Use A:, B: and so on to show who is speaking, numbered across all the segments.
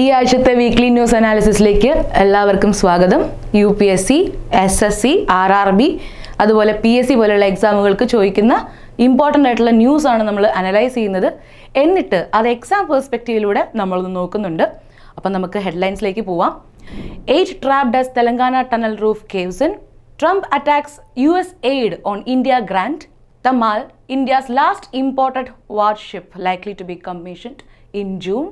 A: ഈ ആഴ്ചത്തെ weekly news അനാലിസിസിലേക്ക് എല്ലാവർക്കും സ്വാഗതം. UPSC, SSC, RRB അതുപോലെ PSC പോലെയുള്ള എക്സാമുകൾക്ക് ചോദിക്കുന്ന ഇമ്പോർട്ടൻ്റ് ആയിട്ടുള്ള ന്യൂസ് ആണ് നമ്മൾ അനലൈസ് ചെയ്യുന്നത്. എന്നിട്ട് അത് എക്സാം പെർസ്പെക്റ്റീവിലൂടെ നമ്മളൊന്ന് നോക്കുന്നുണ്ട്. അപ്പം നമുക്ക് ഹെഡ്ലൈൻസിലേക്ക് പോവാം. 8 trapped as Telangana tunnel roof caves in. Trump attacks US aid on India grant. Tamal, India's last imported warship likely to be commissioned in June.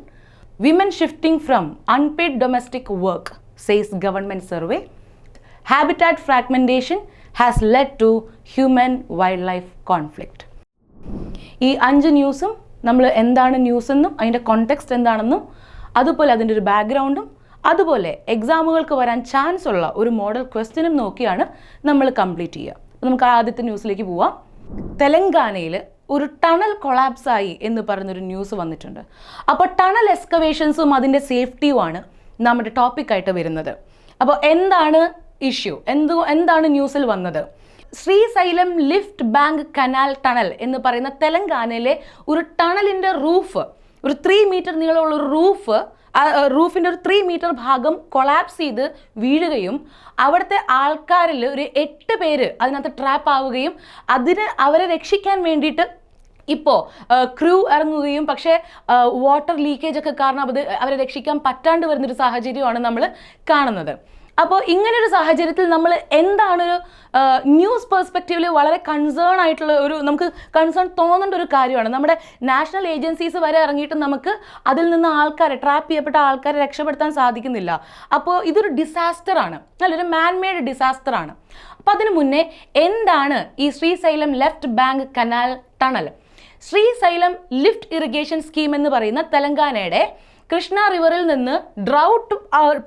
A: Women shifting from unpaid domestic work, says government survey. Habitat fragmentation has led to human-wildlife conflict. ഈ 5 ന്യൂസും നമ്മൾ എന്താണ് news എന്നും അതിൻ്റെ context എന്താണെന്നും അതുപോലെ അതിൻ്റെ ഒരു ബാക്ക്ഗ്രൗണ്ടും അതുപോലെ എക്സാമുകൾക്ക് വരാൻ ചാൻസ് ഉള്ള ഒരു മോഡൽ ക്വസ്റ്റ്യനും നോക്കിയാണ് നമ്മൾ കംപ്ലീറ്റ് ചെയ്യുക. അപ്പോൾ നമുക്ക് ആദ്യത്തെ ന്യൂസിലേക്ക് പോവാം. തെലങ്കാനയിൽ ഒരു ടണൽ കൊളാപ്സ് ആയി എന്ന് പറഞ്ഞൊരു ന്യൂസ് വന്നിട്ടുണ്ട്. അപ്പോൾ ടണൽ എക്സ്കവേഷൻസും അതിൻ്റെ സേഫ്റ്റിയുമാണ് നമ്മുടെ ടോപ്പിക്കായിട്ട് വരുന്നത്. അപ്പോൾ എന്താണ് ഇഷ്യൂ, എന്താണ് ന്യൂസിൽ വന്നത്? Srisailam lift bank canal tunnel എന്ന് പറയുന്ന തെലങ്കാനയിലെ ഒരു ടണലിൻ്റെ റൂഫ്, ഒരു 3 മീറ്റർ നീളമുള്ള ഒരു റൂഫിൻ്റെ ഒരു 3 മീറ്റർ ഭാഗം കൊളാപ്സ് ചെയ്ത് വീഴുകയും അവിടുത്തെ ആൾക്കാരിൽ ഒരു 8 പേര് അതിനകത്ത് ട്രാപ്പ് ആവുകയും അവരെ രക്ഷിക്കാൻ വേണ്ടിയിട്ട് ഇപ്പോൾ ക്രൂ ഇറങ്ങുകയും പക്ഷേ വാട്ടർ ലീക്കേജ് ഒക്കെ കാരണം അവരെ രക്ഷിക്കാൻ പറ്റാണ്ട് വരുന്നൊരു സാഹചര്യമാണ് നമ്മൾ കാണുന്നത്. അപ്പോൾ ഇങ്ങനൊരു സാഹചര്യത്തിൽ നമ്മൾ എന്താണൊരു ന്യൂസ് പെർസ്പെക്റ്റീവിൽ വളരെ കൺസേൺ ആയിട്ടുള്ള നമുക്ക് കൺസേൺ തോന്നേണ്ട ഒരു കാര്യമാണ്. നമ്മുടെ നാഷണൽ ഏജൻസീസ് വരെ ഇറങ്ങിയിട്ട് നമുക്ക് അതിൽ നിന്ന് ട്രാപ്പ് ചെയ്യപ്പെട്ട ആൾക്കാരെ രക്ഷപ്പെടുത്താൻ സാധിക്കുന്നില്ല. അപ്പോൾ ഇതൊരു ഡിസാസ്റ്ററാണ്, നല്ലൊരു മാൻമെയ്ഡ് ഡിസാസ്റ്ററാണ്. അപ്പോൾ അതിനു മുന്നേ എന്താണ് ഈ Srisailam left bank canal tunnel? Srisailam lift irrigation scheme എന്ന് പറയുന്ന തെലങ്കാനയുടെ കൃഷ്ണ റിവറിൽ നിന്ന് ഡ്രൗട്ട്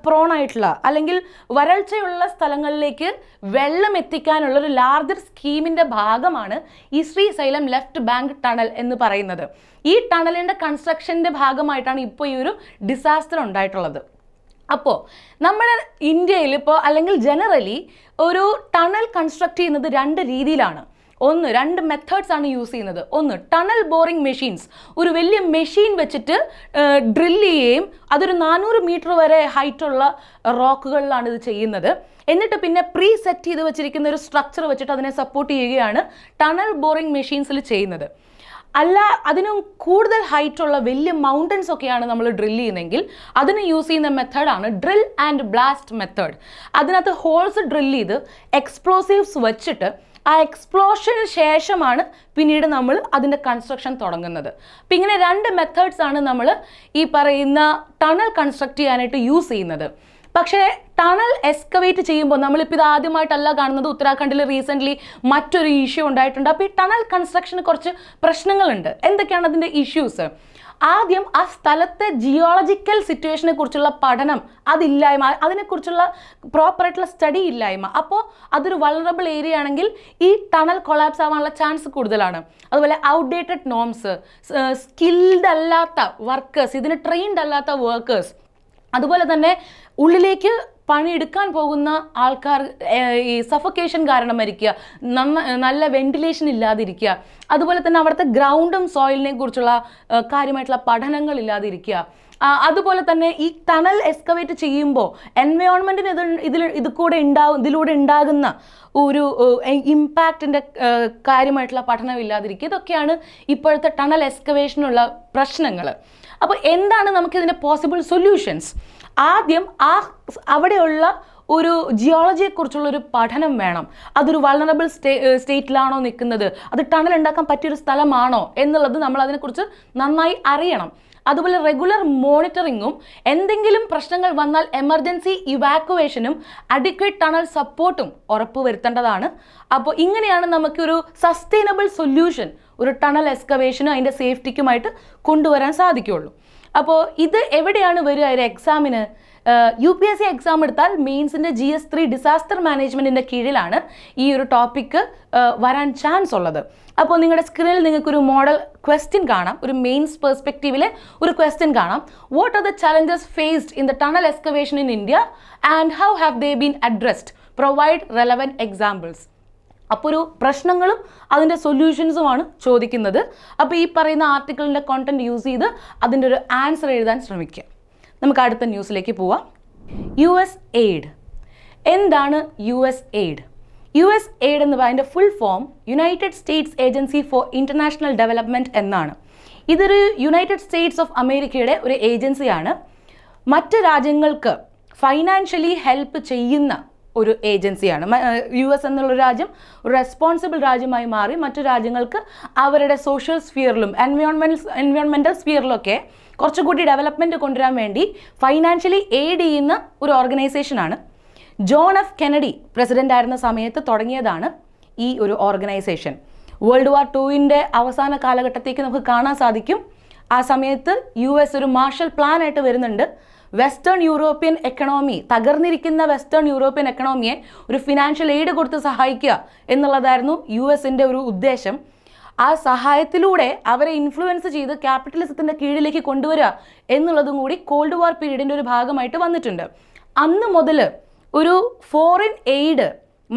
A: പ്രോൺ ആയിട്ടുള്ള അല്ലെങ്കിൽ വരൾച്ചയുള്ള സ്ഥലങ്ങളിലേക്ക് വെള്ളം എത്തിക്കാനുള്ള ഒരു ലാർജർ സ്കീമിൻ്റെ ഭാഗമാണ് ഈ ശ്രീശൈലം ലെഫ്റ്റ് ബാങ്ക് ടണൽ എന്ന് പറയുന്നത്. ഈ ടണലിൻ്റെ കൺസ്ട്രക്ഷൻ്റെ ഭാഗമായിട്ടാണ് ഇപ്പോൾ ഈ ഒരു ഡിസാസ്റ്റർ ഉണ്ടായിട്ടുള്ളത്. അപ്പോൾ നമ്മുടെ ഇന്ത്യയിൽ ഇപ്പോൾ അല്ലെങ്കിൽ ജനറലി ഒരു ടണൽ കൺസ്ട്രക്ട് ചെയ്യുന്നത് 2 രീതിയിലാണ്. 2 മെത്തേഡ്സ് ആണ് യൂസ് ചെയ്യുന്നത്. ഒന്ന്, ടണൽ ബോറിംഗ് മെഷീൻസ്, ഒരു വലിയ മെഷീൻ വെച്ചിട്ട് ഡ്രില്ല് ചെയ്യുകയും അതൊരു 400 മീറ്റർ വരെ ഹൈറ്റുള്ള റോക്കുകളിലാണ് ഇത് ചെയ്യുന്നത്. എന്നിട്ട് പിന്നെ പ്രീ സെറ്റ് ചെയ്ത് വെച്ചിരിക്കുന്ന ഒരു സ്ട്രക്ചർ വെച്ചിട്ട് അതിനെ സപ്പോർട്ട് ചെയ്യുകയാണ് ടണൽ ബോറിംഗ് മെഷീൻസിൽ ചെയ്യുന്നത്. അല്ല, അതിനും കൂടുതൽ ഹൈറ്റുള്ള വലിയ മൗണ്ടൻസ് ഒക്കെയാണ് നമ്മൾ ഡ്രിൽ ചെയ്യുന്നതെങ്കിൽ അതിന് യൂസ് ചെയ്യുന്ന മെത്തേഡാണ് ഡ്രിൽ ആൻഡ് ബ്ലാസ്റ്റ് മെത്തേഡ്. അതിനകത്ത് ഹോൾസ് ഡ്രിൽ ചെയ്ത് എക്സ്പ്ലോസീവ്സ് വെച്ചിട്ട് ആ എക്സ്പ്ലോഷന് ശേഷമാണ് പിന്നീട് നമ്മൾ അതിൻ്റെ കൺസ്ട്രക്ഷൻ തുടങ്ങുന്നത്. അപ്പം ഇങ്ങനെ 2 മെത്തേഡ്സ് ആണ് നമ്മൾ ഈ പറയുന്ന ടണൽ കൺസ്ട്രക്ട് ചെയ്യാനായിട്ട് യൂസ് ചെയ്യുന്നത്. പക്ഷേ ടണൽ എക്സ്കവേറ്റ് ചെയ്യുമ്പോൾ നമ്മളിപ്പോൾ ഇത് ആദ്യമായിട്ടല്ല കാണുന്നത്. ഉത്തരാഖണ്ഡിൽ റീസെൻ്റ്ലി മറ്റൊരു ഇഷ്യൂ ഉണ്ടായിട്ടുണ്ട്. അപ്പോൾ ഈ ടണൽ കൺസ്ട്രക്ഷന് കുറച്ച് പ്രശ്നങ്ങളുണ്ട്. എന്തൊക്കെയാണ് അതിൻ്റെ ഇഷ്യൂസ്? ആദ്യം ആ സ്ഥലത്തെ ജിയോളജിക്കൽ സിറ്റുവേഷനെ കുറിച്ചുള്ള പഠനം അതില്ലായ്മ, അതിനെക്കുറിച്ചുള്ള പ്രോപ്പറായിട്ടുള്ള സ്റ്റഡി ഇല്ലായ്മ. അപ്പോൾ അതൊരു വൾണറബിൾ ഏരിയ ആണെങ്കിൽ ഈ ടണൽ കൊളാപ്സ് ആവാനുള്ള ചാൻസ് കൂടുതലാണ്. അതുപോലെ ഔട്ട്ഡേറ്റഡ് നോംസ്, സ്കിൽഡ് അല്ലാത്ത വർക്കേഴ്സ്, ഇതിന് ട്രെയിൻഡ് അല്ലാത്ത വർക്കേഴ്സ്, അതുപോലെ തന്നെ ഉള്ളിലേക്ക് പണിയെടുക്കാൻ പോകുന്ന ആൾക്കാർ ഈ സഫക്കേഷൻ കാരണം മരിക്കുക, നല്ല വെന്റിലേഷൻ ഇല്ലാതിരിക്കുക, അതുപോലെ തന്നെ അവിടുത്തെ ഗ്രൗണ്ടും സോയിലിനെ കുറിച്ചുള്ള കാര്യമായിട്ടുള്ള പഠനങ്ങൾ ഇല്ലാതിരിക്കുക. അതുപോലെ തന്നെ ഈ ടണൽ എക്സ്കവേറ്റ് ചെയ്യുമ്പോൾ എൻവയോൺമെൻറ്റിന് ഇതിലൂടെ ഉണ്ടാകുന്ന ഒരു ഇമ്പാക്റ്റിൻ്റെ കാര്യമായിട്ടുള്ള പഠനമില്ലാതിരിക്കുക. ഇതൊക്കെയാണ് ഇപ്പോഴത്തെ ടണൽ എക്സ്കവേഷനുള്ള പ്രശ്നങ്ങൾ. അപ്പോൾ എന്താണ് നമുക്കിതിൻ്റെ പോസിബിൾ സൊല്യൂഷൻസ്? ആദ്യം അവിടെയുള്ള ഒരു ജിയോളജിയെക്കുറിച്ചുള്ളൊരു പഠനം വേണം. അതൊരു വൾണറബിൾ സ്റ്റേറ്റിലാണോ നിൽക്കുന്നത്, അത് ടണൽ ഉണ്ടാക്കാൻ പറ്റിയൊരു സ്ഥലമാണോ എന്നുള്ളത് നമ്മൾ അതിനെക്കുറിച്ച് നന്നായി അറിയണം. അതുപോലെ റെഗുലർ മോണിറ്ററിങ്ങും എന്തെങ്കിലും പ്രശ്നങ്ങൾ വന്നാൽ എമർജൻസി ഇവാക്യുവേഷനും അഡിക്വേറ്റ് ടണൽ സപ്പോർട്ടും ഉറപ്പുവരുത്തേണ്ടതാണ്. അപ്പോൾ ഇങ്ങനെയാണ് നമുക്കൊരു സസ്റ്റൈനബിൾ സൊല്യൂഷൻ ഒരു ടണൽ എക്സ്കവേഷനും അതിൻ്റെ സേഫ്റ്റിക്കുമായിട്ട് കൊണ്ടുവരാൻ സാധിക്കുകയുള്ളൂ. അപ്പോൾ ഇത് എവിടെയാണ് വരിക ഒരു എക്സാമിന്? UPSC എക്സാം എടുത്താൽ മെയിൻസിൻ്റെ GS3 ഡിസാസ്റ്റർ മാനേജ്മെൻറ്റിൻ്റെ കീഴിലാണ് ഈ ഒരു ടോപ്പിക്ക് വരാൻ ചാൻസ് ഉള്ളത്. അപ്പോൾ നിങ്ങളുടെ സ്ക്രീനിൽ നിങ്ങൾക്കൊരു മോഡൽ ക്വസ്റ്റ്യൻ കാണാം, ഒരു മെയിൻസ് പെർസ്പെക്റ്റീവിലെ ഒരു ക്വസ്റ്റ്യൻ കാണാം. What are the challenges faced in the tunnel excavation in India and how have they been addressed? Provide relevant examples. അപ്പോൾ ഒരു പ്രശ്നങ്ങളും അതിൻ്റെ സൊല്യൂഷൻസുമാണ് ചോദിക്കുന്നത്. അപ്പോൾ ഈ പറയുന്ന ആർട്ടിക്കിളിൻ്റെ കോണ്ടന്റ് യൂസ് ചെയ്ത് അതിൻ്റെ ഒരു ആൻസർ എഴുതാൻ ശ്രമിക്കുക. നമുക്ക് അടുത്ത ന്യൂസിലേക്ക് പോവാം. US aid. എന്താണ് US എയ്ഡ്? US എയ്ഡ് എന്ന് പറയുന്ന full form United States agency for international development എന്നാണ്. ഇതൊരു യുണൈറ്റഡ് സ്റ്റേറ്റ്സ് ഓഫ് അമേരിക്കയുടെ ഒരു ഏജൻസിയാണ്. മറ്റ് രാജ്യങ്ങൾക്ക് ഫൈനാൻഷ്യലി ഹെൽപ്പ് ചെയ്യുന്ന ഒരു ഏജൻസിയാണ്. US എന്നുള്ള രാജ്യം ഒരു റെസ്പോൺസിബിൾ രാജ്യമായി മാറി മറ്റു രാജ്യങ്ങൾക്ക് അവരുടെ സോഷ്യൽ സ്ഫിയറിലും എൻവയോൺമെൻറ്റൽ സ്ഫിയറിലൊക്കെ കുറച്ചുകൂടി ഡെവലപ്മെൻറ്റ് കൊണ്ടുവരാൻ വേണ്ടി ഫൈനാൻഷ്യലി എയ്ഡ് ചെയ്യുന്ന ഒരു ഓർഗനൈസേഷനാണ്. ജോൺ എഫ് കെനഡി പ്രസിഡൻ്റ് ആയിരുന്ന സമയത്ത് തുടങ്ങിയതാണ് ഈ ഒരു ഓർഗനൈസേഷൻ. വേൾഡ് വാർ II അവസാന കാലഘട്ടത്തേക്ക് നമുക്ക് കാണാൻ സാധിക്കും. ആ സമയത്ത് US ഒരു മാർഷൽ പ്ലാൻ ആയിട്ട് വരുന്നുണ്ട്. വെസ്റ്റേൺ യൂറോപ്യൻ എക്കണോമി, തകർന്നിരിക്കുന്ന വെസ്റ്റേൺ യൂറോപ്യൻ എക്കണോമിയെ ഒരു ഫിനാൻഷ്യൽ എയ്ഡ് കൊടുത്ത് സഹായിക്കുക എന്നുള്ളതായിരുന്നു USൻ്റെ ഒരു ഉദ്ദേശം. ആ സഹായത്തിലൂടെ അവരെ ഇൻഫ്ലുവൻസ് ചെയ്ത് ക്യാപിറ്റലിസത്തിൻ്റെ കീഴിലേക്ക് കൊണ്ടുവരിക എന്നുള്ളതും കൂടി കോൾഡ് വാർ പീരീഡിൻ്റെ ഒരു ഭാഗമായിട്ട് വന്നിട്ടുണ്ട്. അന്ന് മുതൽ ഒരു ഫോറിൻ എയ്ഡ്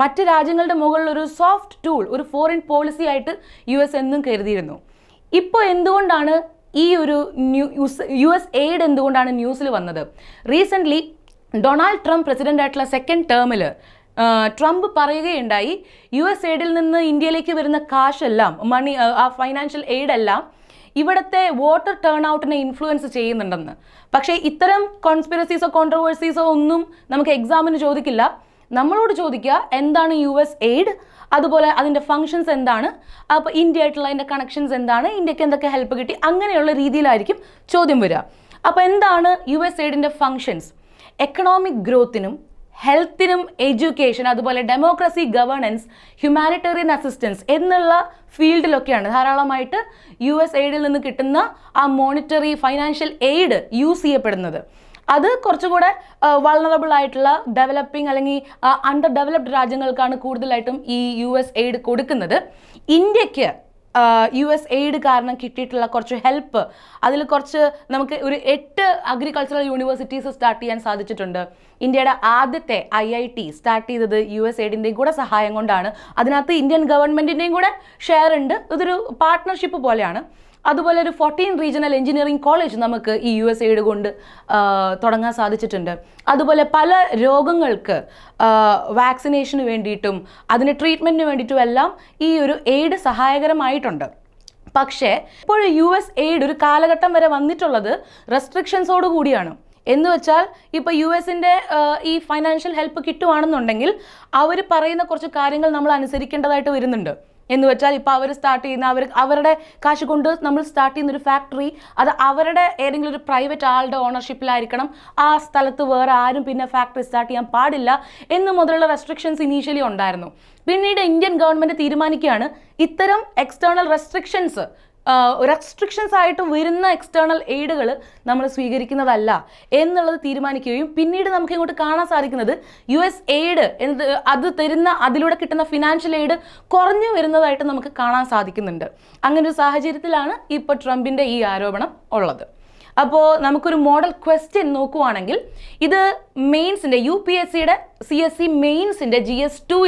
A: മറ്റ് രാജ്യങ്ങളുടെ മുകളിൽ ഒരു സോഫ്റ്റ് ടൂൾ, ഒരു ഫോറിൻ പോളിസി ആയിട്ട് US എന്നും കരുതിയിരുന്നു. ഇപ്പോൾ എന്തുകൊണ്ടാണ് ഈ ഒരു US എയ്ഡ് എന്തുകൊണ്ടാണ് ന്യൂസിൽ വന്നത്? റീസെൻ്റ്ലി ഡൊണാൾഡ് ട്രംപ് പ്രസിഡൻ്റ് ആയിട്ടുള്ള സെക്കൻഡ് ടേമിൽ ട്രംപ് പറയുകയുണ്ടായി, US എയ്ഡിൽ നിന്ന് ഇന്ത്യയിലേക്ക് വരുന്ന കാശെല്ലാം, ആ ഫൈനാൻഷ്യൽ എയ്ഡെല്ലാം ഇവിടുത്തെ വോട്ടർ ടേൺ ഔട്ടിനെ ഇൻഫ്ലുവൻസ് ചെയ്യുന്നുണ്ടെന്ന്. പക്ഷേ ഇത്തരം കോൺസ്പിറസീസോ കോൺട്രവേഴ്സീസോ ഒന്നും നമുക്ക് എക്സാമിന് ചോദിക്കില്ല. നമ്മളോട് ചോദിക്കുക എന്താണ് US എയ്ഡ്, അതുപോലെ അതിൻ്റെ ഫങ്ഷൻസ് എന്താണ്, അപ്പോൾ ഇന്ത്യ ആയിട്ടുള്ള അതിൻ്റെ കണക്ഷൻസ് എന്താണ്, ഇന്ത്യക്ക് എന്തൊക്കെ ഹെൽപ്പ് കിട്ടി, അങ്ങനെയുള്ള രീതിയിലായിരിക്കും ചോദ്യം വരിക. അപ്പോൾ എന്താണ് US എയ്ഡിൻ്റെ ഫങ്ഷൻസ്? എക്കണോമിക് ഗ്രോത്തിനും ഹെൽത്തിനും എഡ്യൂക്കേഷൻ, അതുപോലെ ഡെമോക്രസി, ഗവേണൻസ്, ഹ്യൂമാനിറ്റേറിയൻ അസിസ്റ്റൻസ് എന്നുള്ള ഫീൽഡിലൊക്കെയാണ് ധാരാളമായിട്ട് US എയ്ഡിൽ നിന്ന് കിട്ടുന്ന ആ മോണിറ്ററി ഫൈനാൻഷ്യൽ എയ്ഡ് യൂസ് ചെയ്യപ്പെടുന്നത്. അത് കുറച്ചുകൂടെ വൾണറബിൾ ആയിട്ടുള്ള ഡെവലപ്പിംഗ് അല്ലെങ്കിൽ അണ്ടർ ഡെവലപ്ഡ് രാജ്യങ്ങൾക്കാണ് കൂടുതലായിട്ടും ഈ US എയ്ഡ് കൊടുക്കുന്നത്. ഇന്ത്യക്ക് US എയ്ഡ് കാരണം കിട്ടിയിട്ടുള്ള കുറച്ച് ഹെൽപ്പ്, അതിൽ കുറച്ച് നമുക്ക് ഒരു 8 അഗ്രികൾച്ചറൽ യൂണിവേഴ്സിറ്റീസ് സ്റ്റാർട്ട് ചെയ്യാൻ സാധിച്ചിട്ടുണ്ട്. ഇന്ത്യയുടെ ആദ്യത്തെ IIT സ്റ്റാർട്ട് ചെയ്തത് US എയ്ഡിൻ്റെയും കൂടെ സഹായം കൊണ്ടാണ്. അതിനകത്ത് ഇന്ത്യൻ ഗവൺമെൻറ്റിൻ്റെയും കൂടെ ഷെയർ ഉണ്ട്. ഇതൊരു പാർട്ട്ണർഷിപ്പ് പോലെയാണ്. അതുപോലെ ഒരു 14 റീജിയണൽ എഞ്ചിനീയറിംഗ് കോളേജ് നമുക്ക് ഈ US എയ്ഡ് കൊണ്ട് തുടങ്ങാൻ സാധിച്ചിട്ടുണ്ട്. അതുപോലെ പല രോഗങ്ങൾക്ക് വാക്സിനേഷന് വേണ്ടിയിട്ടും അതിന് ട്രീറ്റ്മെൻറ്റിന് വേണ്ടിയിട്ടും എല്ലാം ഈ ഒരു എയ്ഡ് സഹായകരമായിട്ടുണ്ട്. പക്ഷേ ഇപ്പോൾ US എയ്ഡ് ഒരു കാലഘട്ടം വരെ വന്നിട്ടുള്ളത് റെസ്ട്രിക്ഷൻസോട് കൂടിയാണ്. എന്ന് വെച്ചാൽ ഇപ്പോൾ USൻ്റെ ഈ ഫൈനാൻഷ്യൽ ഹെൽപ്പ് കിട്ടുവാണെന്നുണ്ടെങ്കിൽ അവർ പറയുന്ന കുറച്ച് കാര്യങ്ങൾ നമ്മൾ അനുസരിക്കേണ്ടതായിട്ട് വരുന്നുണ്ട്. എന്ന് വെച്ചാൽ ഇപ്പോൾ അവർ സ്റ്റാർട്ട് ചെയ്യുന്ന അവരുടെ കാശ് കൊണ്ട് നമ്മൾ സ്റ്റാർട്ട് ചെയ്യുന്ന ഒരു ഫാക്ടറി, അത് അവരുടെ ഏതെങ്കിലും ഒരു പ്രൈവറ്റ് ആളുടെ ഓണർഷിപ്പിലായിരിക്കണം. ആ സ്ഥലത്ത് വേറെ ആരും പിന്നെ ഫാക്ടറി സ്റ്റാർട്ട് ചെയ്യാൻ പാടില്ല എന്ന് മുതലുള്ള റെസ്ട്രിക്ഷൻസ് ഇനീഷ്യലി ഉണ്ടായിരുന്നു. പിന്നീട് ഇന്ത്യൻ ഗവൺമെൻറ് തീരുമാനിക്കുകയാണ് ഇത്തരം എക്സ്റ്റേണൽ റെസ്ട്രിക്ഷൻസ് ആയിട്ട് വരുന്ന എക്സ്റ്റേണൽ എയ്ഡുകൾ നമ്മൾ സ്വീകരിക്കുന്നതല്ല എന്നുള്ളത് തീരുമാനിക്കുകയും പിന്നീട് നമുക്ക് ഇങ്ങോട്ട് കാണാൻ സാധിക്കുന്നത് US എയ്ഡ് അത് തരുന്ന അതിലൂടെ കിട്ടുന്ന ഫിനാൻഷ്യൽ എയ്ഡ് കുറഞ്ഞു വരുന്നതായിട്ട് നമുക്ക് കാണാൻ സാധിക്കുന്നുണ്ട്. അങ്ങനെ ഒരു സാഹചര്യത്തിലാണ് ഇപ്പോൾ ട്രംപിൻ്റെ ഈ ആരോപണം ഉള്ളത്. അപ്പോൾ നമുക്കൊരു മോഡൽ ക്വസ്റ്റ്യൻ നോക്കുവാണെങ്കിൽ ഇത് മെയിൻസിൻ്റെ UPSCയുടെ CSE മെയിൻസിൻ്റെ GS2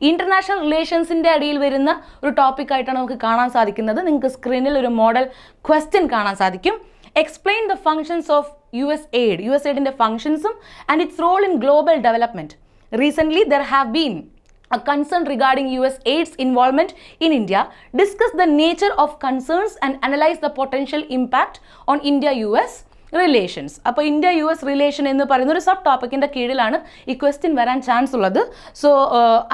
A: ഇൻ്റർനാഷണൽ റിലേഷൻസിൻ്റെ അടിയിൽ വരുന്ന ഒരു ടോപ്പിക്കായിട്ടാണ് നമുക്ക് കാണാൻ സാധിക്കുന്നത്. നിങ്ങൾക്ക് സ്ക്രീനിൽ ഒരു മോഡൽ ക്വസ്റ്റ്യൻ കാണാൻ സാധിക്കും. Explain the functions of US എയ്ഡിൻ്റെ ഫങ്ഷൻസും and its role in global development. Recently there have been a concern regarding US aid's involvement in India, discuss the nature of concerns and analyze the potential impact on India-US relations. അപ്പോൾ India-US relation എന്ന് പറയുന്ന ഒരു sub ടോപ്പിക്കിൻ്റെ കീഴിലാണ് ഈ question വരാൻ chance ഉള്ളത്. So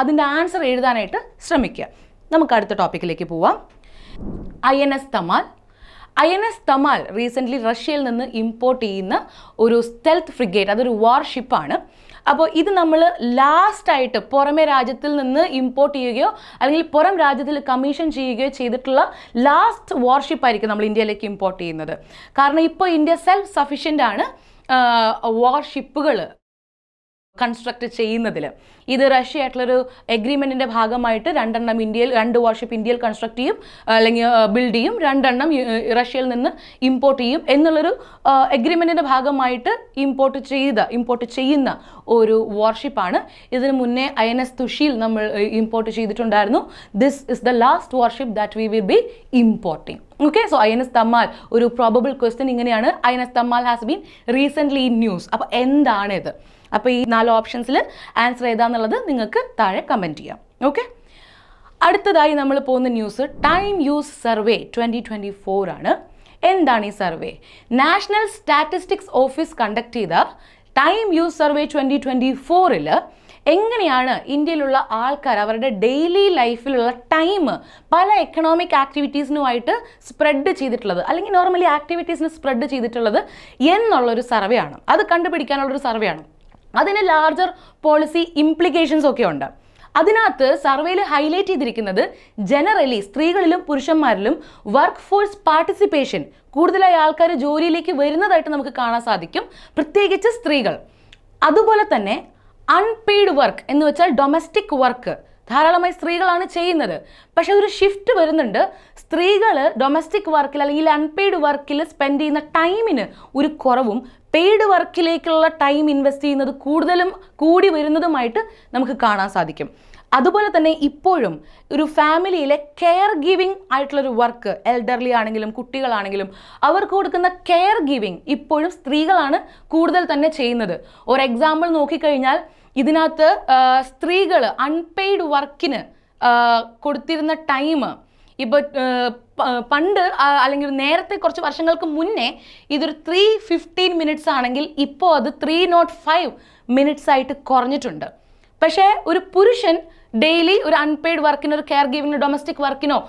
A: അതിൻ്റെ answer എഴുതാനായിട്ട് ശ്രമിക്കുക. നമുക്ക് അടുത്ത ടോപ്പിക്കിലേക്ക് പോവാം. INS തമാൽ റീസെൻ്റ്ലി റഷ്യയിൽ നിന്ന് ഇമ്പോർട്ട് ചെയ്യുന്ന ഒരു സ്റ്റെൽത്ത് ഫ്രിഗേറ്റ്, അതൊരു വാർഷിപ്പാണ്. അപ്പോൾ ഇത് നമ്മൾ ലാസ്റ്റായിട്ട് പുറമേ രാജ്യത്തിൽ നിന്ന് ഇമ്പോർട്ട് ചെയ്യുകയോ അല്ലെങ്കിൽ പുറം രാജ്യത്തിൽ കമ്മീഷൻ ചെയ്യുകയോ ചെയ്തിട്ടുള്ള ലാസ്റ്റ് വാർഷിപ്പായിരിക്കും നമ്മൾ ഇന്ത്യയിലേക്ക് ഇമ്പോർട്ട് ചെയ്യുന്നത്. കാരണം ഇപ്പോൾ ഇന്ത്യ സെൽഫ് സഫിഷ്യൻ്റ് ആണ് വാർഷിപ്പുകൾ കൺസ്ട്രക്ട് ചെയ്യുന്നതിൽ. ഇത് റഷ്യ ആയിട്ടുള്ളൊരു എഗ്രിമെൻറ്റിൻ്റെ ഭാഗമായിട്ട് 2 വാർഷിപ്പ് ഇന്ത്യയിൽ കൺസ്ട്രക്ട് ചെയ്യും, അല്ലെങ്കിൽ ബിൽഡ് ചെയ്യും, 2 റഷ്യയിൽ നിന്ന് ഇമ്പോർട്ട് ചെയ്യും എന്നുള്ളൊരു എഗ്രിമെൻറ്റിൻ്റെ ഭാഗമായിട്ട് ഇമ്പോർട്ട് ചെയ്യുന്ന ഒരു വാർഷിപ്പാണ്. ഇതിന് മുന്നേ INS തുഷീൽ നമ്മൾ ഇമ്പോർട്ട് ചെയ്തിട്ടുണ്ടായിരുന്നു. This is the last warship that we will be importing. Okay, so INS Tamal, ഒരു പ്രോബബിൾ ക്വസ്റ്റ്യൻ ഇങ്ങനെയാണ്, INS Tamal has been recently in news. അപ്പോൾ എന്താണിത്? അപ്പോൾ ഈ 4 ഓപ്ഷൻസിൽ ആൻസർ ഏതാന്നുള്ളത് നിങ്ങൾക്ക് താഴെ കമൻറ്റ് ചെയ്യാം. ഓക്കെ, അടുത്തതായി നമ്മൾ പോകുന്ന ന്യൂസ് ടൈം യൂസ് സർവേ 2024 ആണ്. എന്താണ് ഈ survey? National statistics office conduct ചെയ്ത ടൈം യൂസ് സർവേ 2024 എങ്ങനെയാണ് ഇന്ത്യയിലുള്ള ആൾക്കാർ അവരുടെ ഡെയിലി ലൈഫിലുള്ള ടൈം പല എക്കണോമിക് ആക്ടിവിറ്റീസിനുമായിട്ട് സ്പ്രെഡ് ചെയ്തിട്ടുള്ളത്, അല്ലെങ്കിൽ നോർമലി ആക്ടിവിറ്റീസിന് സ്പ്രെഡ് ചെയ്തിട്ടുള്ളത് എന്നുള്ളൊരു സർവേ ആണ്. അത് കണ്ടുപിടിക്കാനുള്ളൊരു സർവേ ആണ്. അതിന് ലാർജർ പോളിസി ഇംപ്ലിക്കേഷൻസ് ഒക്കെ ഉണ്ട്. അതിനകത്ത് സർവേയിൽ ഹൈലൈറ്റ് ചെയ്തിരിക്കുന്നത് ജനറലി സ്ത്രീകളിലും പുരുഷന്മാരിലും വർക്ക് ഫോഴ്സ് പാർട്ടിസിപ്പേഷൻ കൂടുതലായി ആൾക്കാർ ജോലിയിലേക്ക് വരുന്നതായിട്ട് നമുക്ക് കാണാൻ സാധിക്കും, പ്രത്യേകിച്ച് സ്ത്രീകൾ. അതുപോലെ തന്നെ അൺപെയ്ഡ് വർക്ക് എന്ന് വെച്ചാൽ ഡൊമസ്റ്റിക് വർക്ക് ധാരാളമായി സ്ത്രീകളാണ് ചെയ്യുന്നത്. പക്ഷെ ഒരു ഷിഫ്റ്റ് വരുന്നുണ്ട്. സ്ത്രീകൾ ഡൊമസ്റ്റിക് വർക്കിൽ അല്ലെങ്കിൽ അൺപെയ്ഡ് വർക്കിൽ സ്പെൻഡ് ചെയ്യുന്ന ടൈമിന് ഒരു കുറവും പെയ്ഡ് വർക്കിലേക്കുള്ള ടൈം ഇൻവെസ്റ്റ് ചെയ്യുന്നത് കൂടി വരുന്നതുമായിട്ട് നമുക്ക് കാണാൻ സാധിക്കും. അതുപോലെ തന്നെ ഇപ്പോഴും ഒരു ഫാമിലിയിലെ കെയർ ഗിവിങ് ആയിട്ടുള്ളൊരു വർക്ക്, എൽഡർലി ആണെങ്കിലും കുട്ടികളാണെങ്കിലും അവർക്ക് കൊടുക്കുന്ന കെയർ ഗിവിങ് ഇപ്പോഴും സ്ത്രീകളാണ് കൂടുതൽ തന്നെ ചെയ്യുന്നത്. ഒരു എക്സാമ്പിൾ നോക്കിക്കഴിഞ്ഞാൽ ഇതിനകത്ത് സ്ത്രീകൾ അൺപെയ്ഡ് വർക്കിന് കൊടുത്തിരുന്ന ടൈം ഇപ്പോൾ പണ്ട് അല്ലെങ്കിൽ നേരത്തെ കുറച്ച് വർഷങ്ങൾക്ക് മുന്നേ ഇതൊരു 315 മിനിറ്റ്സ് ആണെങ്കിൽ ഇപ്പോൾ അത് 305 മിനിറ്റ്സ് ആയിട്ട് കുറഞ്ഞിട്ടുണ്ട്. പക്ഷേ ഒരു പുരുഷൻ ഡെയിലി ഒരു അൺപെയ്ഡ് വർക്കിനോ ഒരു കെയർ ഗിവിങ്ങിനോ ഡൊമസ്റ്റിക് വർക്കിനോ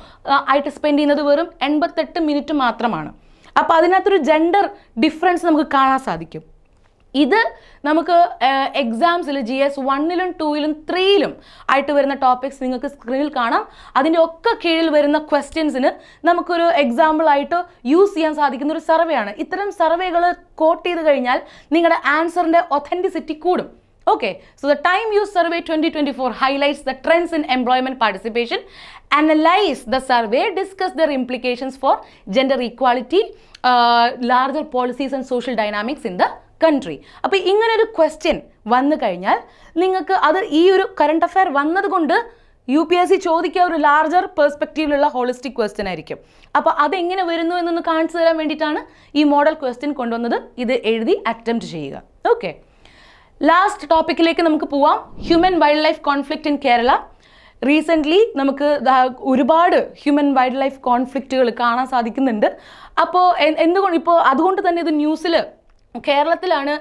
A: ആയിട്ട് സ്പെൻഡ് ചെയ്യുന്നത് വെറും 88 മിനിറ്റ് മാത്രമാണ്. അപ്പോൾ അതിനകത്തൊരു ജെൻഡർ ഡിഫറൻസ് നമുക്ക് കാണാൻ സാധിക്കും. ഇത് നമുക്ക് എക്സാംസിൽ GS 1ലും 2ലും 3ലും ആയിട്ട് വരുന്ന ടോപ്പിക്സ് നിങ്ങൾക്ക് സ്ക്രീനിൽ കാണാം. അതിൻ്റെ ഒക്കെ കീഴിൽ വരുന്ന ക്വസ്റ്റ്യൻസിന് നമുക്കൊരു എക്സാമ്പിളായിട്ട് യൂസ് ചെയ്യാൻ സാധിക്കുന്ന ഒരു സർവേയാണ്. ഇത്തരം സർവേകൾ കോട്ട് ചെയ്ത് കഴിഞ്ഞാൽ നിങ്ങളുടെ ആൻസറിൻ്റെ ഒത്തൻറ്റിസിറ്റി കൂടും. Okay, so the Time Use Survey 2024 highlights the trends in employment participation, analyze the survey, discuss their implications for gender equality, larger policies and social dynamics in the country. അപ്പോൾ ഇങ്ങനെ ഒരു question വന്നു കഴിഞ്ഞാൽ നിങ്ങൾക്ക് അത് ഈ ഒരു കറണ്ട് അഫെയർ വന്നതുകൊണ്ട് UPSC ചോദിക്കുക ഒരു ലാർജർ പെർസ്പെക്റ്റീവിലുള്ള ഹോളിസ്റ്റിക് ക്വസ്റ്റ്യൻ ആയിരിക്കും. അപ്പോൾ അതെങ്ങനെ വരുന്നു എന്നൊന്ന് കാണിച്ചു തരാൻ വേണ്ടിയിട്ടാണ് ഈ മോഡൽ ക്വസ്റ്റ്യൻ കൊണ്ടുവന്നത്. ഇത് എഴുതി അറ്റംപ്റ്റ് ചെയ്യുക. ഓക്കെ, ലാസ്റ്റ് ടോപ്പിക്കിലേക്ക് നമുക്ക് പോവാം. Human wild life conflict in Kerala. Recently നമുക്ക് ഒരുപാട് ഹ്യൂമൻ വൈൽഡ് ലൈഫ് കോൺഫ്ലിക്റ്റുകൾ കാണാൻ സാധിക്കുന്നുണ്ട്. അപ്പോൾ അതുകൊണ്ട് തന്നെ ഇത് ന്യൂസിൽ കേരളത്തിലാണ്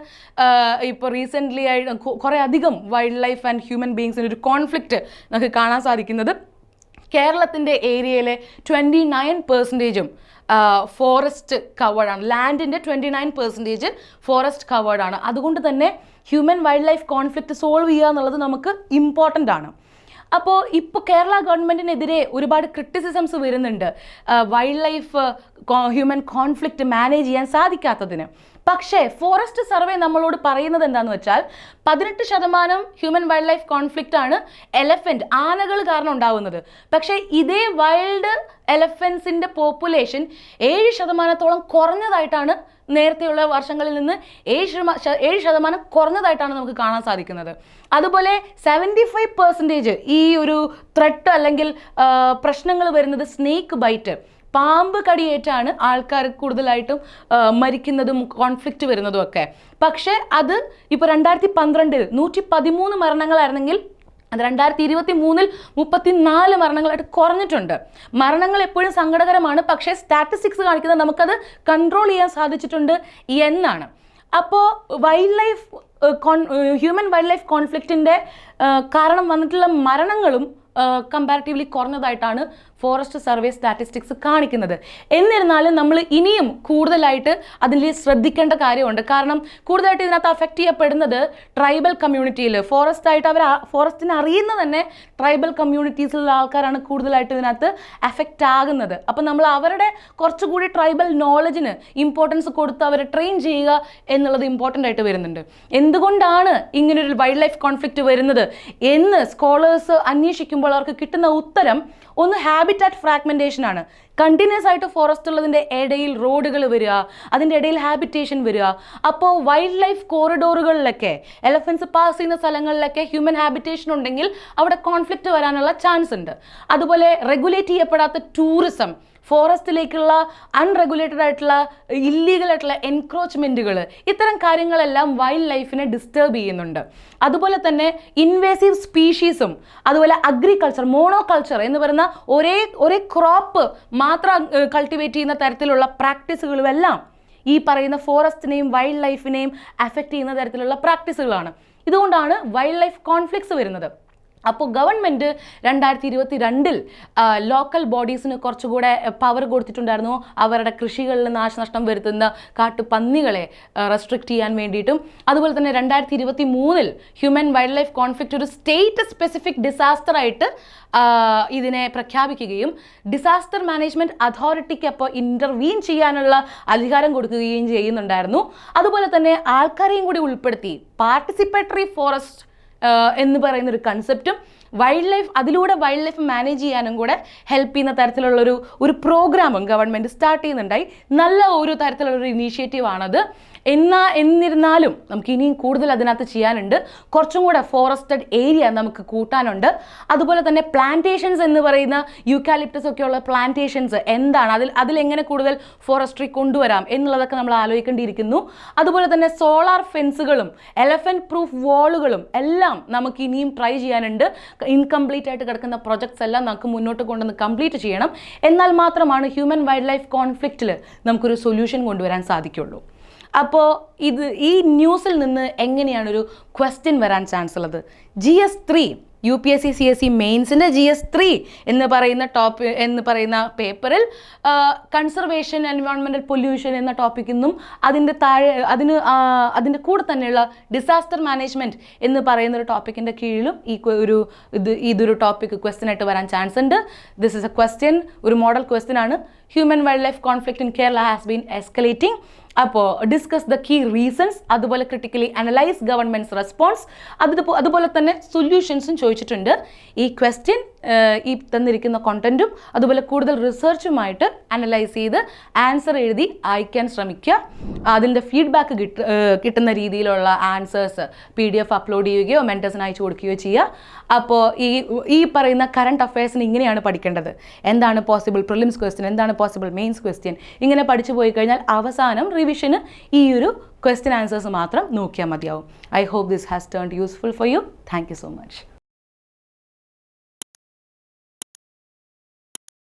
A: ഇപ്പോൾ റീസെൻ്റ്ലി ആയിട്ട് കുറേ അധികം വൈൽഡ് ലൈഫ് ആൻഡ് ഹ്യൂമൻ ബീങ്സിന് ഒരു കോൺഫ്ലിക്റ്റ് നമുക്ക് കാണാൻ സാധിക്കുന്നത്. കേരളത്തിൻ്റെ ഏരിയയിലെ 29% ഫോറസ്റ്റ് കവേർഡാണ്. ലാൻഡിൻ്റെ 29% ഫോറസ്റ്റ് കവേർഡാണ്. അതുകൊണ്ട് തന്നെ human wild life conflict solve ചെയ്യുക എന്നുള്ളത് നമുക്ക് ഇമ്പോർട്ടൻ്റ് ആണ്. അപ്പോൾ ഇപ്പോൾ കേരള ഗവൺമെൻറ്റിനെതിരെ ഒരുപാട് ക്രിറ്റിസിസംസ് വരുന്നുണ്ട് wild life human conflict manage ചെയ്യാൻ സാധിക്കാത്തതിന്. പക്ഷേ ഫോറസ്റ്റ് സർവേ നമ്മളോട് പറയുന്നത് എന്താണെന്ന് വെച്ചാൽ 18% ഹ്യൂമൻ വൈൽഡ് ലൈഫ് കോൺഫ്ലിക്റ്റ് ആണ് എലഫൻറ്റ്, ആനകൾ കാരണം ഉണ്ടാവുന്നത്. പക്ഷേ ഇതേ വൈൽഡ് എലഫൻസിൻ്റെ പോപ്പുലേഷൻ 7% കുറഞ്ഞതായിട്ടാണ് നേരത്തെയുള്ള വർഷങ്ങളിൽ നിന്ന് 7% കുറഞ്ഞതായിട്ടാണ് നമുക്ക് കാണാൻ സാധിക്കുന്നത്. അതുപോലെ 75% ഈ ഒരു ത്രെട്ട് അല്ലെങ്കിൽ പ്രശ്നങ്ങൾ വരുന്നത് സ്നേക്ക് ബൈറ്റ്, പാമ്പ് കടിയേറ്റാണ് ആൾക്കാർ കൂടുതലായിട്ടും മരിക്കുന്നതും കോൺഫ്ലിക്റ്റ് വരുന്നതും ഒക്കെ. പക്ഷേ അത് ഇപ്പോൾ 2012 113 മരണങ്ങളായിരുന്നെങ്കിൽ അത് 2023 34 മരണങ്ങളായിട്ട് കുറഞ്ഞിട്ടുണ്ട്. മരണങ്ങൾ എപ്പോഴും സങ്കടകരമാണ്, പക്ഷേ സ്റ്റാറ്റിസ്റ്റിക്സ് കാണിക്കുന്നത് നമുക്കത് കൺട്രോൾ ചെയ്യാൻ സാധിച്ചിട്ടുണ്ട് എന്നാണ്. അപ്പോൾ ഹ്യൂമൻ വൈൽഡ് ലൈഫ് കോൺഫ്ലിക്റ്റിൻ്റെ കാരണം വന്നിട്ടുള്ള മരണങ്ങളും കമ്പാരിറ്റീവ്ലി കുറഞ്ഞതായിട്ടാണ് ഫോറസ്റ്റ് സർവേ സ്റ്റാറ്റിസ്റ്റിക്സ് കാണിക്കുന്നത്. എന്നിരുന്നാലും നമ്മൾ ഇനിയും കൂടുതലായിട്ട് അതിൽ ശ്രദ്ധിക്കേണ്ട കാര്യമുണ്ട്. കാരണം കൂടുതലായിട്ട് ഇതിനകത്ത് അഫക്റ്റ് ചെയ്യപ്പെടുന്നത് ട്രൈബൽ കമ്മ്യൂണിറ്റിയിൽ, ഫോറസ്റ്റായിട്ട് ഫോറസ്റ്റിനെ അറിയുന്ന തന്നെ ട്രൈബൽ കമ്മ്യൂണിറ്റീസിലുള്ള ആൾക്കാരാണ് കൂടുതലായിട്ട് ഇതിനകത്ത് അഫക്റ്റ് ആകുന്നത്. അപ്പം നമ്മൾ അവരുടെ കുറച്ചുകൂടി ട്രൈബൽ നോളജിന് ഇമ്പോർട്ടൻസ് കൊടുത്ത് അവരെ ട്രെയിൻ ചെയ്യുക എന്നുള്ളത് ഇമ്പോർട്ടൻ്റ് ആയിട്ട് വരുന്നുണ്ട്. എന്തുകൊണ്ടാണ് ഇങ്ങനൊരു വൈൽഡ് ലൈഫ് കോൺഫ്ലിക്റ്റ് വരുന്നത് എന്ന് സ്കോളേഴ്സ് അന്വേഷിക്കുമ്പോൾ അവർക്ക് കിട്ടുന്ന ഉത്തരം ഒന്ന് ഹാബിറ്റാറ്റ് ഫ്രാഗ്മെന്റേഷൻ ആണ്. കണ്ടിന്യൂസ് ആയിട്ട് ഫോറസ്റ്റ് ഉള്ളതിൻ്റെ ഇടയിൽ റോഡുകൾ വരിക, അതിൻ്റെ ഇടയിൽ ഹാബിറ്റേഷൻ വരിക. അപ്പോൾ വൈൽഡ് ലൈഫ് കോറിഡോറുകളിലൊക്കെ എലഫൻസ് പാസ് ചെയ്യുന്ന സ്ഥലങ്ങളിലൊക്കെ ഹ്യൂമൻ ഹാബിറ്റേഷൻ ഉണ്ടെങ്കിൽ അവിടെ കോൺഫ്ലിക്റ്റ് വരാനുള്ള ചാൻസ് ഉണ്ട്. അതുപോലെ റെഗുലേറ്റ് ചെയ്യപ്പെടാത്ത ടൂറിസം, ഫോറസ്റ്റിലേക്കുള്ള അൺറെഗുലേറ്റഡ് ആയിട്ടുള്ള ഇല്ലീഗൽ ആയിട്ടുള്ള എൻക്രോച്ച്മെൻറ്റുകൾ, ഇത്തരം കാര്യങ്ങളെല്ലാം വൈൽഡ് ലൈഫിനെ ഡിസ്റ്റർബ് ചെയ്യുന്നുണ്ട്. അതുപോലെ തന്നെ ഇൻവേസീവ് സ്പീഷീസും അതുപോലെ അഗ്രികൾച്ചർ, മോണോകൾച്ചർ എന്ന് പറയുന്ന ഒരേ ക്രോപ്പ് മാത്രം കൾട്ടിവേറ്റ് ചെയ്യുന്ന തരത്തിലുള്ള പ്രാക്ടീസുകളും എല്ലാം ഈ പറയുന്ന ഫോറസ്റ്റിനെയും വൈൽഡ് ലൈഫിനെയും അഫക്റ്റ് ചെയ്യുന്ന തരത്തിലുള്ള പ്രാക്ടീസുകളാണ്. ഇതുകൊണ്ടാണ് വൈൽഡ് ലൈഫ് കോൺഫ്ലിക്ട്സ് വരുന്നത്. അപ്പോൾ ഗവൺമെൻറ് 2022 ലോക്കൽ ബോഡീസിന് കുറച്ചുകൂടെ പവർ കൊടുത്തിട്ടുണ്ടായിരുന്നു അവരുടെ കൃഷികളിൽ നാശനഷ്ടം വരുത്തുന്ന കാട്ടുപന്നികളെ റെസ്ട്രിക്റ്റ് ചെയ്യാൻ വേണ്ടിയിട്ടും. അതുപോലെ തന്നെ 2023 ഹ്യൂമൻ വൈൽഡ് ലൈഫ് കോൺഫ്ലിക്റ്റ് ഒരു സ്റ്റേറ്റ് സ്പെസിഫിക് ഡിസാസ്റ്റർ ആയിട്ട് ഇതിനെ പ്രഖ്യാപിക്കുകയും ഡിസാസ്റ്റർ മാനേജ്മെൻറ്റ് അതോറിറ്റിക്ക് അപ്പോൾ ഇൻ്റർവീൻ ചെയ്യാനുള്ള അധികാരം കൊടുക്കുകയും ചെയ്യുന്നുണ്ടായിരുന്നു. അതുപോലെ തന്നെ ആൾക്കാരെയും കൂടി ഉൾപ്പെടുത്തി പാർട്ടിസിപ്പേറ്ററി ഫോറസ്റ്റ് എന്ന് പറയുന്നൊരു കൺസെപ്റ്റും അതിലൂടെ വൈൽഡ് ലൈഫ് മാനേജ് ചെയ്യാനും കൂടെ ഹെൽപ്പ് ചെയ്യുന്ന തരത്തിലുള്ളൊരു പ്രോഗ്രാമും ഗവൺമെൻറ് സ്റ്റാർട്ട് ചെയ്യുന്നുണ്ടായി. നല്ല ഒരു തരത്തിലുള്ളൊരു ഇനീഷ്യേറ്റീവാണത്. എന്നിരുന്നാലും നമുക്ക് ഇനിയും കൂടുതൽ അതിനകത്ത് ചെയ്യാനുണ്ട്. കുറച്ചും കൂടെ ഫോറസ്റ്റഡ് ഏരിയ നമുക്ക് കൂട്ടാനുണ്ട്. അതുപോലെ തന്നെ പ്ലാന്റേഷൻസ് എന്ന് പറയുന്ന യൂക്കാലിപ്റ്റസ് ഒക്കെയുള്ള പ്ലാന്റേഷൻസ് എന്താണ്, അതിലെങ്ങനെ കൂടുതൽ ഫോറസ്ട്രി കൊണ്ടുവരാം എന്നുള്ളതൊക്കെ നമ്മൾ ആലോചിക്കേണ്ടിയിരിക്കുന്നു. അതുപോലെ തന്നെ സോളാർ ഫെൻസുകളും എലഫന്റ് പ്രൂഫ് വാളുകളും എല്ലാം നമുക്ക് ഇനിയും ട്രൈ ചെയ്യാനുണ്ട്. ഇൻകംപ്ലീറ്റ് ആയിട്ട് കിടക്കുന്ന പ്രൊജക്ട്സ് എല്ലാം നമുക്ക് മുന്നോട്ട് കൊണ്ടുവന്ന് കംപ്ലീറ്റ് ചെയ്യണം. എന്നാൽ മാത്രമാണ് ഹ്യൂമൻ വൈൽഡ് ലൈഫ് കോൺഫ്ലിക്റ്റിൽ നമുക്കൊരു സൊല്യൂഷൻ കൊണ്ടുവരാൻ സാധിക്കുള്ളൂ. അപ്പോൾ ഈ ന്യൂസിൽ നിന്ന് എങ്ങനെയാണൊരു ക്വസ്റ്റ്യൻ വരാൻ ചാൻസ് ഉള്ളത്? GS3 UPSC CSE മെയിൻസിൻ്റെ GS3 എന്ന് പറയുന്ന പേപ്പറിൽ കൺസർവേഷൻ എൻവയോൺമെൻറ്റൽ പൊല്യൂഷൻ എന്ന ടോപ്പിക്കിൽ നിന്നും അതിൻ്റെ കൂടെ തന്നെയുള്ള ഡിസാസ്റ്റർ മാനേജ്മെൻറ്റ് എന്ന് പറയുന്നൊരു ടോപ്പിക്കിൻ്റെ കീഴിലും ഇതൊരു ടോപ്പിക്ക് ക്വസ്റ്റ്യൻ ആയിട്ട് വരാൻ ചാൻസ് ഉണ്ട്. ദിസ് ഇസ് എ ക്വസ്റ്റ്യൻ, ഒരു മോഡൽ ക്വസ്റ്റ്യൻ ആണ്. Human wild life conflict in Kerala has been escalating. അപ്പോൾ ഡിസ്കസ് ദ കീ റീസൺസ്, അതുപോലെ ക്രിട്ടിക്കലി അനലൈസ് ഗവൺമെൻറ്റ്സ് റെസ്പോൺസ്, അതുപോലെ തന്നെ സൊല്യൂഷൻസും ചോദിച്ചിട്ടുണ്ട്. ഈ ക്വസ്റ്റ്യൻ ഈ തന്നിരിക്കുന്ന കോണ്ടന്റും അതുപോലെ കൂടുതൽ റിസർച്ചുമായിട്ട് അനലൈസ് ചെയ്ത് ആൻസർ എഴുതി അയക്കാൻ ശ്രമിക്കുക. അതിൻ്റെ ഫീഡ്ബാക്ക് കിട്ടുന്ന രീതിയിലുള്ള ആൻസേഴ്സ് PDF അപ്ലോഡ് ചെയ്യുകയോ മെൻറ്റേഴ്സിന് അയച്ചു കൊടുക്കുകയോ ചെയ്യുക. അപ്പോൾ ഈ പറയുന്ന കറണ്ട് അഫയേഴ്സിന് ഇങ്ങനെയാണ് പഠിക്കേണ്ടത്. എന്താണ് പോസിബിൾ പ്രിലിംസ് ക്വസ്റ്റ്യൻ, എന്താണ് പോസിബിൾ മെയിൻസ് ക്വസ്റ്റ്യൻ, ഇങ്ങനെ പഠിച്ചു പോയി കഴിഞ്ഞാൽ അവസാനം റിവിഷന് ഈ ഒരു ക്വസ്റ്റ്യൻ ആൻസേഴ്സ് മാത്രം നോക്കിയാൽ മതിയാവും. I hope this has turned useful for you. Thank you so much.